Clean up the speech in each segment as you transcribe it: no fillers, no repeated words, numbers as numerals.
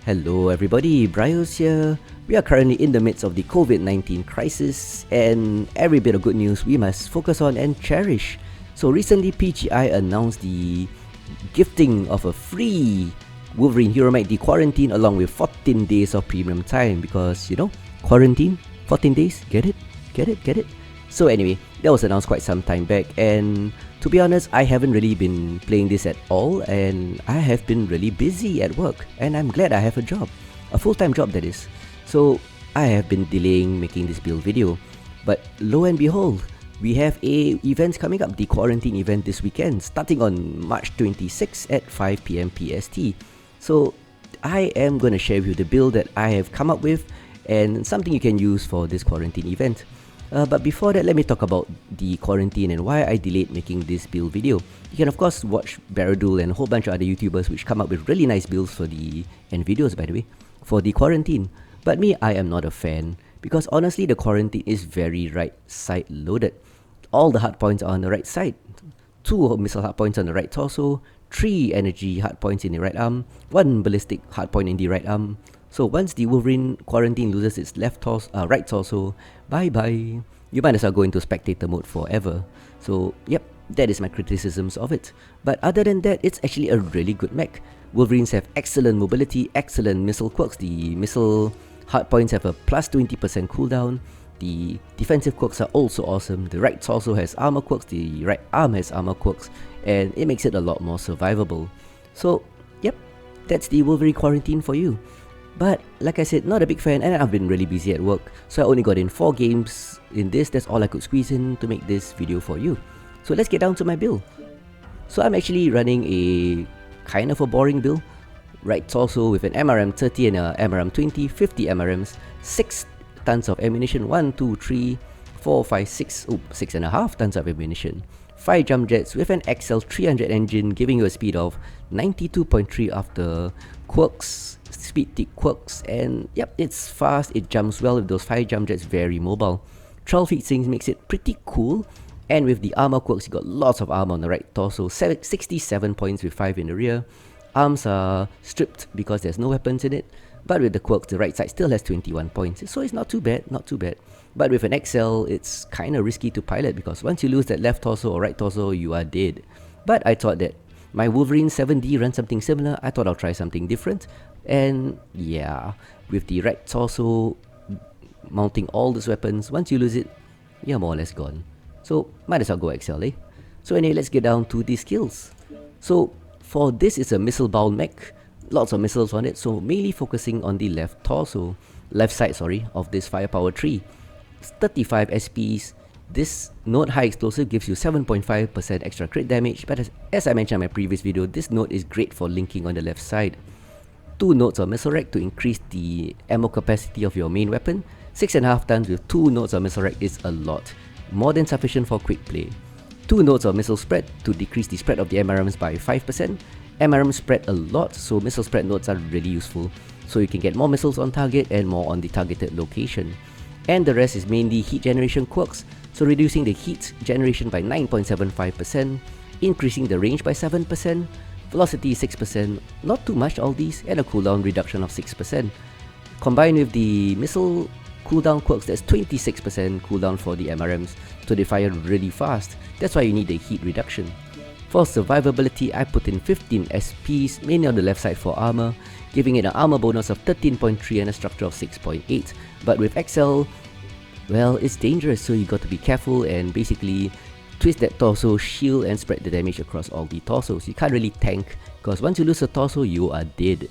Hello everybody, BrioS here. We are currently in the midst of the COVID-19 crisis, and every bit of good news we must focus on and cherish. So recently PGI announced the gifting of a free Wolverine Hero Mech Quarantine along with 14 days of premium time, because you know, quarantine, 14 days, get it? Get it? So anyway, that was announced quite some time back, and to be honest, I haven't really been playing this at all, and I have been really busy at work, and I'm glad I have a job, a full-time job that is. So I have been delaying making this build video, but lo and behold, we have a event coming up, the quarantine event this weekend, starting on March 26 at 5 PM PST. So I am going to share with you the build that I have come up with and something you can use for this quarantine event. But before that, let me talk about the quarantine and why I delayed making this build video. You can of course watch Baradul and a whole bunch of other YouTubers which come up with really nice builds for and videos by the way, for the quarantine. But me, I am not a fan, because honestly the quarantine is very right side loaded. All the hard points are on the right side. 2 missile hard points on the right torso, 3 energy hard points in the right arm, 1 ballistic hard point in the right arm. So once the Wolverine quarantine loses its right torso, bye bye. You might as well go into spectator mode forever. So yep, that is my criticisms of it. But other than that, it's actually a really good mech. Wolverines have excellent mobility, excellent missile quirks. The missile hard points have a plus 20% cooldown. The defensive quirks are also awesome. The right torso has armor quirks, the right arm has armor quirks, and it makes it a lot more survivable. So yep, that's the Wolverine quarantine for you. But like I said, not a big fan, and I've been really busy at work, so I only got in 4 games in this. That's all I could squeeze in to make this video for you. So let's get down to my build. So I'm actually running a kind of a boring build. Right torso with an MRM30 and a MRM20, 50 MRMs, 6 tons of ammunition, 1, 2, 3, 4, 5, 6, 6.5 tons of ammunition. 5 jump jets with an XL300 engine, giving you a speed of 92.3 after quirks, speed tick quirks, and yep, it's fast, it jumps well with those 5 jump jets, very mobile. 12 heat sinks makes it pretty cool, and with the armor quirks, you got lots of armor on the right torso, 67 points with 5 in the rear. Arms are stripped because there's no weapons in it, but with the quirks, the right side still has 21 points, so it's not too bad, not too bad. But with an XL, it's kinda risky to pilot, because once you lose that left torso or right torso, you are dead. But I thought that my Wolverine 7D runs something similar. I thought I'll try something different. And yeah, with the right torso mounting all these weapons, once you lose it, you're more or less gone. So might as well go XL, eh? So anyway, let's get down to the skills. So for this, it's a missile-bound mech. Lots of missiles on it, so mainly focusing on the left side of this firepower tree. 35 SPs. This node high explosive gives you 7.5% extra crit damage, but as I mentioned in my previous video, this node is great for linking on the left side. 2 nodes of missile rack to increase the ammo capacity of your main weapon. 6.5 tons with 2 nodes of missile rack is a lot, more than sufficient for quick play. 2 nodes of missile spread to decrease the spread of the MRMs by 5%. MRM spread a lot, so missile spread nodes are really useful, so you can get more missiles on target and more on the targeted location. And the rest is mainly heat generation quirks, so reducing the heat generation by 9.75%, increasing the range by 7%, velocity 6%, not too much all these, and a cooldown reduction of 6%. Combined with the missile cooldown quirks, that's 26% cooldown for the MRMs, so they fire really fast. That's why you need the heat reduction. For survivability, I put in 15 SPs, mainly on the left side for armor, giving it an armor bonus of 13.3 and a structure of 6.8. But with XL, well, it's dangerous, so you got to be careful and basically twist that torso, shield, and spread the damage across all the torsos. You can't really tank, because once you lose a torso, you are dead.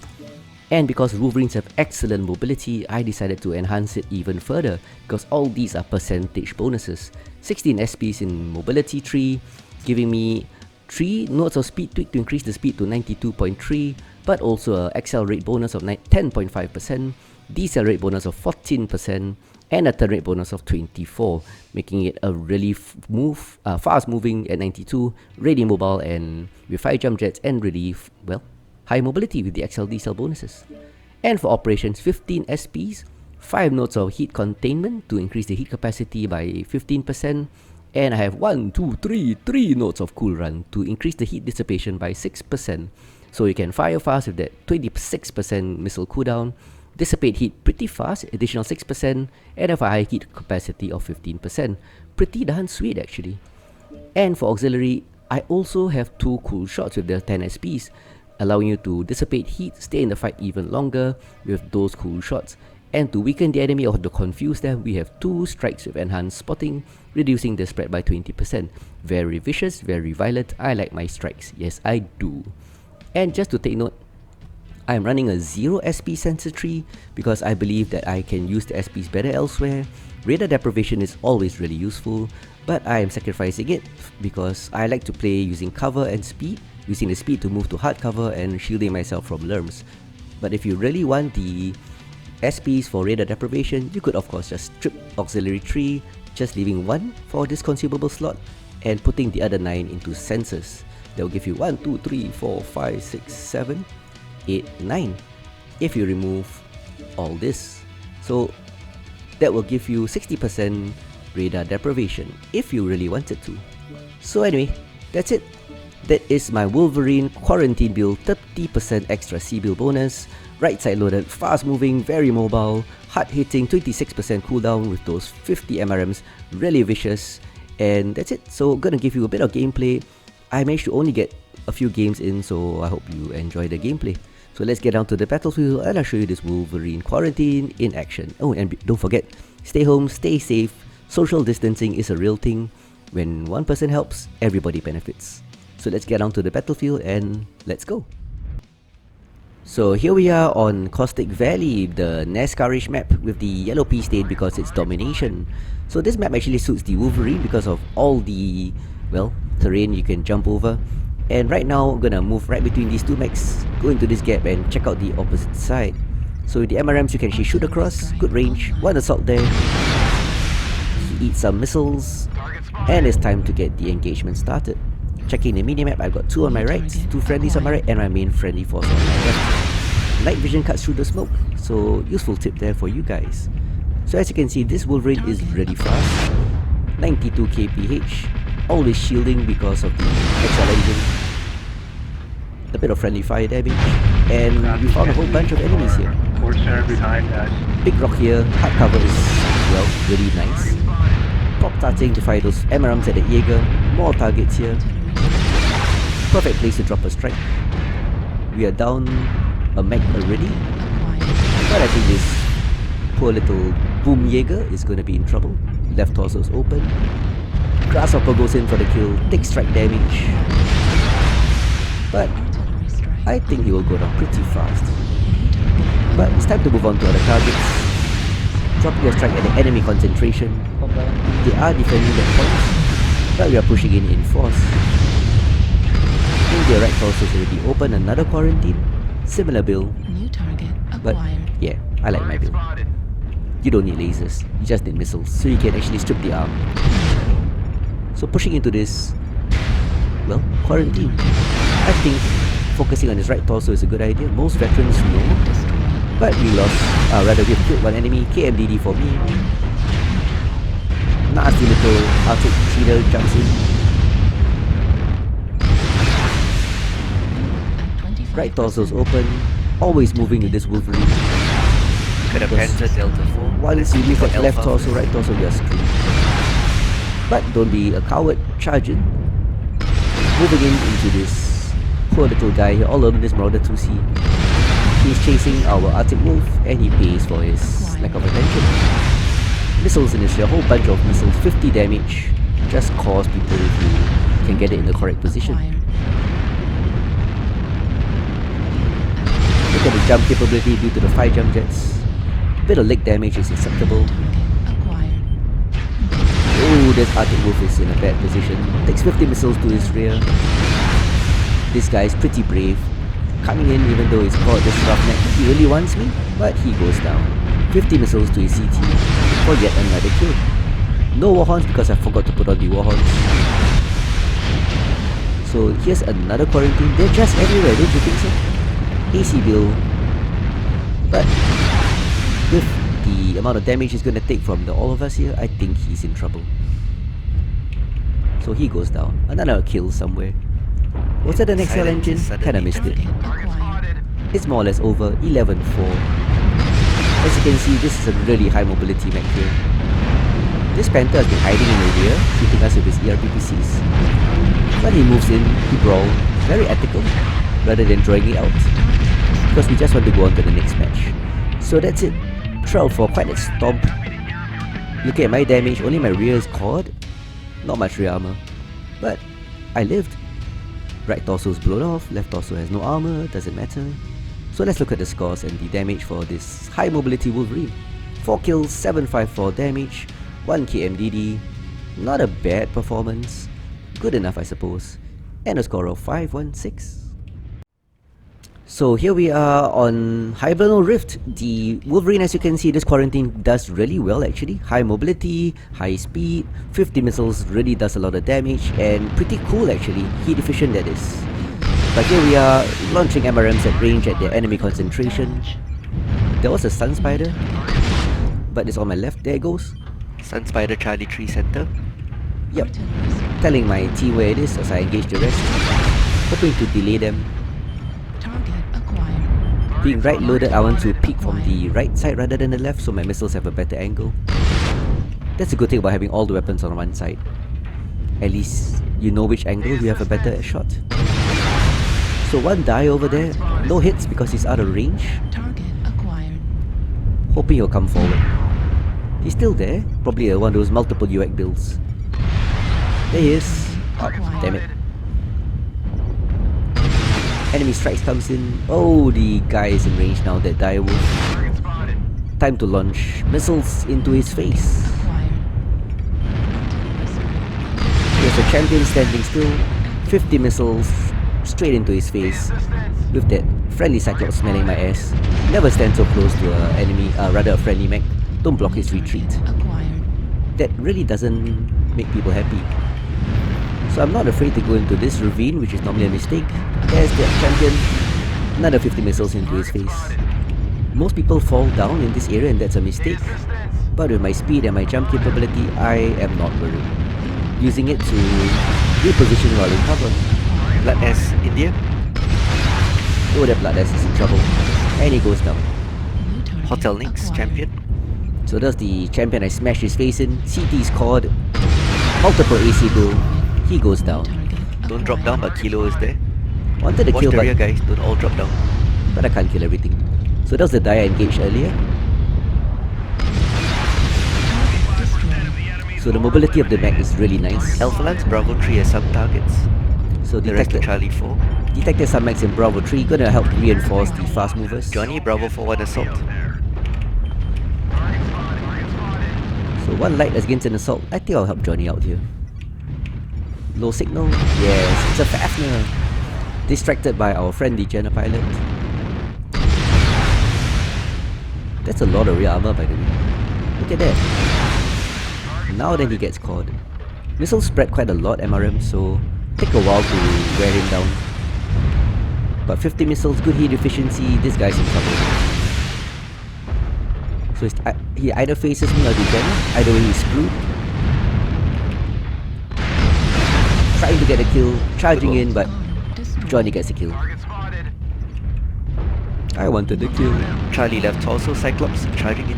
And because Wolverines have excellent mobility, I decided to enhance it even further, because all these are percentage bonuses. 16 SPs in mobility tree, giving me 3 nodes of speed tweak to increase the speed to 92.3, but also a XL rate bonus of 10.5%, decel rate bonus of 14%, and a turn rate bonus of 24, making it a really fast moving at 92, really mobile, and with 5 jump jets, and really, well, high mobility with the XL decel bonuses. And for operations, 15 SPs, 5 nodes of heat containment to increase the heat capacity by 15%, and I have 3 nodes of cool run to increase the heat dissipation by 6%. So you can fire fast with that 26% missile cooldown, dissipate heat pretty fast, additional 6%, and have a high heat capacity of 15%. Pretty darn sweet actually. And for auxiliary, I also have 2 cool shots with their 10 SPs, allowing you to dissipate heat, stay in the fight even longer with those cool shots. And to weaken the enemy or to confuse them, we have 2 strikes with enhanced spotting, reducing the spread by 20%. Very vicious, very violent. I like my strikes. Yes, I do. And just to take note, I am running a 0 SP sensor tree because I believe that I can use the SPs better elsewhere. Radar deprivation is always really useful, but I am sacrificing it because I like to play using cover and speed, using the speed to move to hard cover and shielding myself from lerms. But if you really want the SPs for radar deprivation, you could of course just strip auxiliary tree, just leaving 1 for this consumable slot and putting the other 9 into sensors. That will give you 1, 2, 3, 4, 5, 6, 7, 8, 9 if you remove all this. So that will give you 60% radar deprivation if you really wanted to. So anyway, that's it. That is my Wolverine quarantine build, 30% extra C build bonus, right side loaded, fast moving, very mobile, hard hitting, 26% cooldown with those 50 MRMs, really vicious, and that's it. So gonna give you a bit of gameplay. I managed to only get a few games in, so I hope you enjoy the gameplay. So let's get down to the battlefield and I'll show you this Wolverine quarantine in action. Oh, and don't forget, stay home, stay safe, social distancing is a real thing. When one person helps, everybody benefits. So let's get down to the battlefield and let's go. So here we are on Caustic Valley, the NASCAR-ish map with the yellow P state because it's domination. So this map actually suits the Wolverine because of all the, well, terrain you can jump over. And right now, I'm gonna move right between these 2 mechs, go into this gap and check out the opposite side. So with the MRMs you can actually shoot across, good range, 1 assault there. He eats some missiles, and it's time to get the engagement started. Checking the minimap, I've got 2 on my right, 2 friendlies on my right, and my main friendly force on my left. Night vision cuts through the smoke, so useful tip there for you guys. So as you can see, this Wolverine is really fast, 92 kph, always shielding because of the XL engine. A bit of friendly fire damage, and we found a whole bunch of enemies here. Big rock here, hard cover is, well, really nice. Pop starting to fire those MRMs at the Jaeger, more targets here. Perfect place to drop a strike. We are down a mech already, but I think this poor little Boom Jaeger is going to be in trouble. Left torso is open. Grasshopper goes in for the kill, takes strike damage, but I think he will go down pretty fast. But it's time to move on to other targets. Dropping a strike at the enemy concentration. They are defending their points, but we are pushing in force. In their right torso is already open, another quarantine. Similar build, New target but acquired. yeah, I like my build. You don't need lasers, you just need missiles, so you can actually strip the arm. So pushing into this, well, quarantine. I think focusing on his right torso is a good idea. Most veterans know, but we lost, rather we've killed 1 enemy. KMDD for me. Nasty little Arctic cheater jumps in. Right torso's open, always moving with this Wolverine. Could have Penta Delta 4. Once you leave that left torso, right torso, you're screwed. But don't be a coward, charge in. Moving into this poor little guy here, all alone in this Marauder 2C. He's chasing our Arctic Wolf and he pays for his lack of attention. Missiles in his a whole bunch of missiles, 50 damage. Just cause people who can get it in the correct position. Look at the jump capability due to the 5 jump jets. Bit of leg damage is acceptable. Oh, this Arctic Wolf is in a bad position. Takes 50 missiles to his rear. This guy is pretty brave. Coming in even though he's called this roughneck. He really wants me, but he goes down. 50 missiles to his CT for yet another kill. No Warhorns because I forgot to put on the Warhorns. So here's another quarantine. They're just everywhere, don't you think so? AC build. But with the amount of damage he's going to take from all of us here, I think he's in trouble. So he goes down. Another kill somewhere. Was that an XL Silence engine? is suddenly Kinda missed it. deafening. It's more or less over 11-4. As you can see, this is a really high mobility mech here. This Panther has been hiding in the rear, shooting us with his ERPPCs. When he moves in, he brawls, very ethical, rather than drawing it out. Because we just want to go on to the next match. So that's it. 12-4, quite a stomp. Looking at my damage, only my rear is caught. Not much rear armor. But I lived. Right torso is blown off, left torso has no armor, doesn't matter. So let's look at the scores and the damage for this high mobility Wolverine. 4 kills, 754 damage, 1 KMDD. Not a bad performance. Good enough, I suppose. And a score of 516. So here we are on Hibernal Rift. The Wolverine, as you can see, this quarantine does really well actually. High mobility, high speed, 50 missiles really does a lot of damage, and pretty cool actually, heat efficient that is. But here we are, launching MRMs at range at their enemy concentration. There was a Sun Spider, but it's on my left, there it goes. Sun Spider Charlie 3 Center. Yep, telling my team where it is as I engage the rest, hoping to delay them. Being right loaded, I want to peek from the right side rather than the left so my missiles have a better angle. That's a good thing about having all the weapons on one side. At least you know which angle you have a better shot. So one die over there, no hits because he's out of range. Hoping he'll come forward. He's still there, probably one of those multiple UX builds. There he is. Oh, damn it. Enemy strikes comes in. Oh, the guy is in range now, that dire wolf. Time to launch missiles into his face. There's a champion standing still. 50 missiles straight into his face. With that friendly Cyclops smelling my ass. Never stand so close to an enemy, rather a friendly mech. Don't block his retreat. That really doesn't make people happy. So I'm not afraid to go into this ravine, which is normally a mistake. There's the champion. Another 50 missiles into his face. Most people fall down in this area and that's a mistake. But with my speed and my jump capability, I am not worried. Using it to reposition while in cover. Blood S India. Oh, that Blood S is in trouble. And he goes down. Hotel Nix Champion. So that's the champion I smashed his face in. CT scored. Multiple AC build. He goes down. Don't drop down, but Kilo is there. Wanted to Watch kill, the but rear, guys. Don't all drop down. I can't kill everything. So that was the die I engaged earlier. So the mobility of the mech is really nice. Alpha Lance Bravo 3 has some targets. So The rest detected, to Charlie 4. detected some mechs in Bravo 3, gonna help reinforce the fast movers. Johnny Bravo 4 1 assault. So one light against an assault. I think I'll help Johnny out here. Low signal? Yes, it's a Fafnir. Distracted by our friend the Jenner pilot. That's a lot of rear armor by the way. Look at that. Now then he gets caught. Missiles spread quite a lot MRM, so take a while to wear him down. But 50 missiles, good heat efficiency, this guy's in trouble. So he either faces me or the Jenner, either way he's screwed. Trying to get a kill, charging in, but Johnny gets a kill. I wanted the kill. Charlie left torso, Cyclops charging in.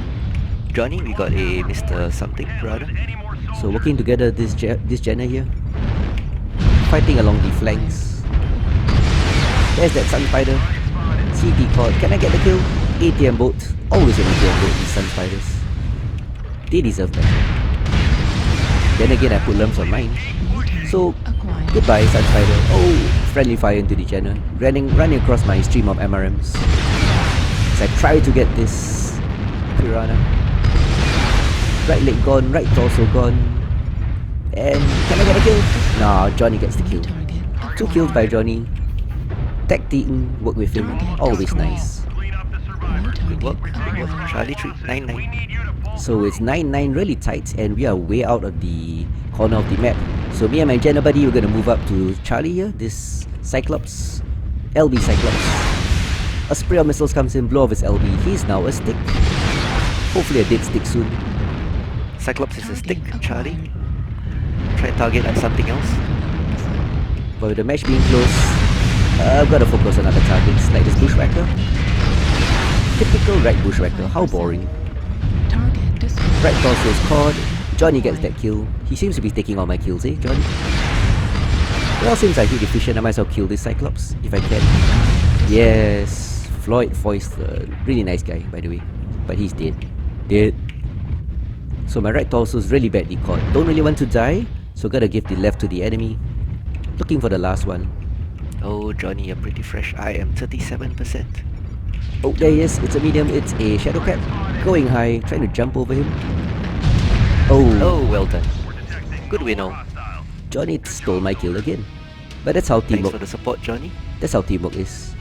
Johnny, we got a Mr. something rather. So working together, this Jenner here. Fighting along the flanks. There's that Sun Spider. CT caught. Can I get the kill? ATM boat. Always an ATM boat, these Sun Spiders. They deserve that. Then again, I put lumps on mine. So, goodbye Sun Spider. Oh, friendly fire into the Jenner. Running across my stream of MRMs. As I try to get this Piranha. Right leg gone, right torso gone. And can I get a kill? Nah, Johnny gets the kill. 2 kills by Johnny. Tag team, work with him. Always nice. Good work, good work. Charlie 3, 9-9. So it's 9-9, really tight, and we are way out of the corner of the map. So me and my Jenner buddy, we're gonna move up to Charlie here, this Cyclops. LB Cyclops. A spray of missiles comes in, blow off his LB. He's now a stick. Hopefully a dead stick soon. Cyclops is a stick, Charlie. Try and target like something else. But with the match being close, I've got to focus on other targets like this bushwhacker. Typical right bushwhacker, how boring. Right torso is caught. Johnny gets that kill. He seems to be taking all my kills, eh, Johnny? Well, since I hit efficient, I might as well kill this Cyclops, if I can. Yes, Floyd Foyster. Really nice guy, by the way. But he's dead. Dead. So my right torso is really badly caught. Don't really want to die, so gotta give the left to the enemy. Looking for the last one. Oh, Johnny, you're pretty fresh. I am 37%. Oh, there he is. It's a medium. It's a shadow cat. Going high, trying to jump over him. Oh, well done. Good winnow. Johnny stole my kill again. But that's how Thanks teamwork. for the support, Johnny. That's how teamwork is.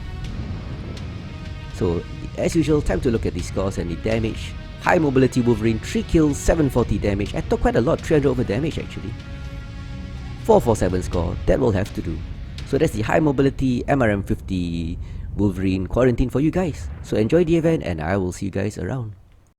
So, as usual, time to look at the scores and the damage. High mobility Wolverine, 3 kills, 740 damage. I took quite a lot, 300 over damage actually. 447 score, that will have to do. So that's the high mobility MRM50 Wolverine quarantine for you guys. So enjoy the event and I will see you guys around.